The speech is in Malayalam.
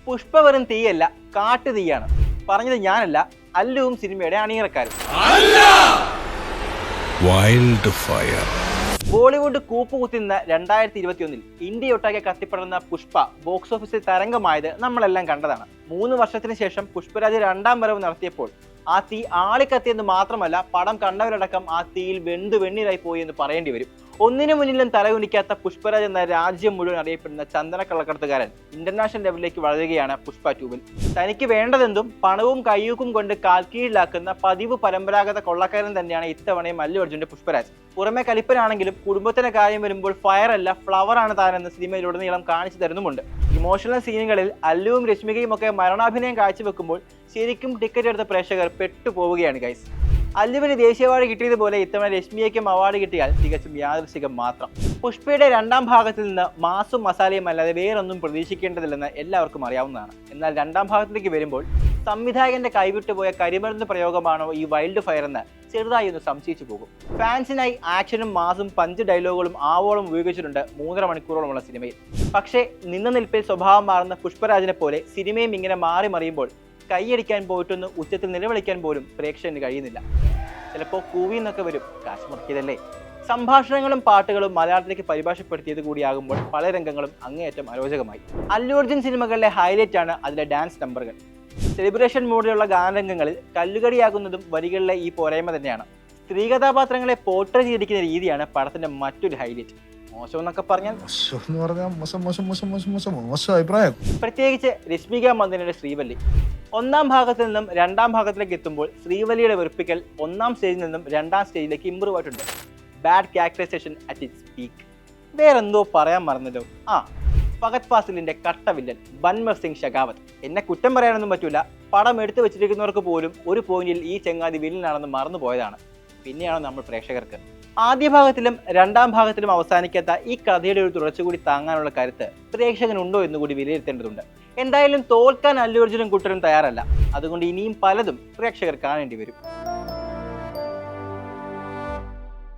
പുഷ്പ വെറും തീയല്ല, കാട്ടു തീയാണ്. പറഞ്ഞത് ഞാനല്ല, അല്ലുവും സിനിമയുടെ അണിയറക്കാരും. ബോളിവുഡ് കൂപ്പുകുത്തുന്ന 2021 ഇന്ത്യയൊട്ടാകെ കത്തിപ്പടർന്ന പുഷ്പ ബോക്സ് ഓഫീസിൽ തരംഗമായത് നമ്മളെല്ലാം കണ്ടതാണ്. 3 വർഷത്തിന് ശേഷം പുഷ്പരാജ് 2ാം വരവ് നടത്തിയപ്പോൾ ആ തീ ആളിക്കത്തിയെന്ന് മാത്രമല്ല, പടം കണ്ടവരടക്കം ആ തീയിൽ വെണ്ണീരായി പോയി എന്ന് പറയേണ്ടി വരും. ഒന്നിനു മുന്നിലും തലകുനിക്കാത്ത പുഷ്പരാജ് എന്ന രാജ്യം മുഴുവൻ അറിയപ്പെടുന്ന ചന്ദന കള്ളക്കടത്തുകാരൻ ഇന്റർനാഷണൽ ലെവലിലേക്ക് വളരുകയാണ് പുഷ്പ 2-ൽ. തനിക്ക് വേണ്ടതെന്തും പണവും കയ്യൂക്കും കൊണ്ട് കാൽക്കീഴിലാക്കുന്ന പതിവ് പരമ്പരാഗത കൊള്ളക്കാരൻ തന്നെയാണ് ഇത്തവണയും അല്ലു അർജുന്റെ പുഷ്പരാജ്. പുറമെ കലിപ്പനാണെങ്കിലും കുടുംബത്തിന്റെ കാര്യം വരുമ്പോൾ ഫയർ അല്ല ഫ്ലവർ ആണ് താനെന്ന് സിനിമയിലുടനീളം കാണിച്ചു തരുന്നുമുണ്ട്. ഇമോഷണൽ സീനുകളിൽ അല്ലുവും രശ്മികയും ഒക്കെ മരണാഭിനയം കാഴ്ചവെക്കുമ്പോൾ ശരിക്കും ടിക്കറ്റ് എടുത്ത പ്രേക്ഷകർ പെട്ടുപോവുകയാണ് ഗൈസ്. അല്ലുവിന് ദേശീയ അവാർഡ് കിട്ടിയതുപോലെ ഇത്തവണ രശ്മിയയ്ക്കും അവാർഡ് കിട്ടിയാൽ തികച്ചും യാദൃശ്ചികം മാത്രം. പുഷ്പയുടെ 2ാം ഭാഗത്തിൽ നിന്ന് മാസും മസാലയും അല്ലാതെ വേറൊന്നും പ്രതീക്ഷിക്കേണ്ടതില്ലെന്ന് എല്ലാവർക്കും അറിയാവുന്നതാണ്. എന്നാൽ 2ാം ഭാഗത്തിലേക്ക് വരുമ്പോൾ സംവിധായകന്റെ കൈവിട്ടുപോയ കരിമരുന്ന് പ്രയോഗമാണോ ഈ വൈൽഡ് ഫയർ എന്ന് ചെറുതായി ഒന്ന് സംശയിച്ചു പോകും. ഫാൻസിനായി ആക്ഷനും മാസും പഞ്ച് ഡയലോഗുകളും ആവോളം ഉപയോഗിച്ചിട്ടുണ്ട് 3.5 മണിക്കൂറോളമുള്ള സിനിമയിൽ. പക്ഷേ നിന്ന നിൽപ്പിൽ സ്വഭാവം മാറുന്ന പുഷ്പരാജിനെ പോലെ സിനിമയും ഇങ്ങനെ മാറി മറിയുമ്പോൾ കൈയടിക്കാൻ പോയിട്ടൊന്ന് ഉച്ചത്തിൽ നിലവിളിക്കാൻ പോലും പ്രേക്ഷകന് കഴിയുന്നില്ല. ചിലപ്പോൾ കൂവിന്നൊക്കെ വരും, കാശ് മുടക്കിയതല്ലേ. സംഭാഷണങ്ങളും പാട്ടുകളും മലയാളത്തിലേക്ക് പരിഭാഷപ്പെടുത്തിയത് കൂടിയാകുമ്പോൾ പല രംഗങ്ങളും അങ്ങേയറ്റം അരോചകമായി. അല്ലു അർജുൻ സിനിമകളിലെ ഹൈലൈറ്റ് ആണ് അതിലെ ഡാൻസ് നമ്പറുകൾ. സെലിബ്രേഷൻ മൂഡിലുള്ള ഗാനരംഗങ്ങളിൽ കല്ലുകടിയാകുന്നതും വരികളിലെ ഈ പോരായ്മ തന്നെയാണ്. സ്ത്രീ കഥാപാത്രങ്ങളെ പോർട്രേ ചെയ്തിരിക്കുന്ന രീതിയാണ് പടത്തിന്റെ മറ്റൊരു ഹൈലൈറ്റ്. മോശം എന്നൊക്കെ പറഞ്ഞാൽ പ്രത്യേകിച്ച് രശ്മിക മന്ദനയുടെ ശ്രീവല്ലി. 1ാം ഭാഗത്തിൽ നിന്നും 2ാം ഭാഗത്തിലേക്ക് എത്തുമ്പോൾ ശ്രീവല്ലിയുടെ വെറുപ്പിക്കൽ 1ാം സ്റ്റേജിൽ നിന്നും 2ാം സ്റ്റേജിലേക്ക് ഇമ്പ്രൂവ് ആയിട്ടുണ്ട്. Bad characterization at its peak. വേറെന്തോ പറയാൻ മറന്നല്ലോ. ഫഹദ് ഫാസിലിന്റെ കട്ട വില്ലൻ ബൻമർ സിംഗ് ഷെഖാവത്ത്. എന്നെ കുറ്റം പറയാനൊന്നും പറ്റൂല, പടം എടുത്തു വെച്ചിരിക്കുന്നവർക്ക് പോലും ഒരു പോയിന്റിൽ ഈ ചെങ്ങാതി വില്ലനാണെന്ന് മറന്നുപോയതാണ്. പിന്നെയാണ് നമ്മൾ പ്രേക്ഷകർക്ക്. ആദ്യ ഭാഗത്തിലും 2ാം ഭാഗത്തിലും അവസാനിക്കാത്ത ഈ കഥയുടെ ഒരു തുടർച്ച കൂടി താങ്ങാനുള്ള കരുത്ത് പ്രേക്ഷകനുണ്ടോ എന്ന് കൂടി വിലയിരുത്തേണ്ടതുണ്ട്. എന്തായാലും തോൽക്കാൻ അല്ലു അർജുനും കൂട്ടരും തയ്യാറല്ല. അതുകൊണ്ട് ഇനിയും പലതും പ്രേക്ഷകർ കാണേണ്ടി വരും.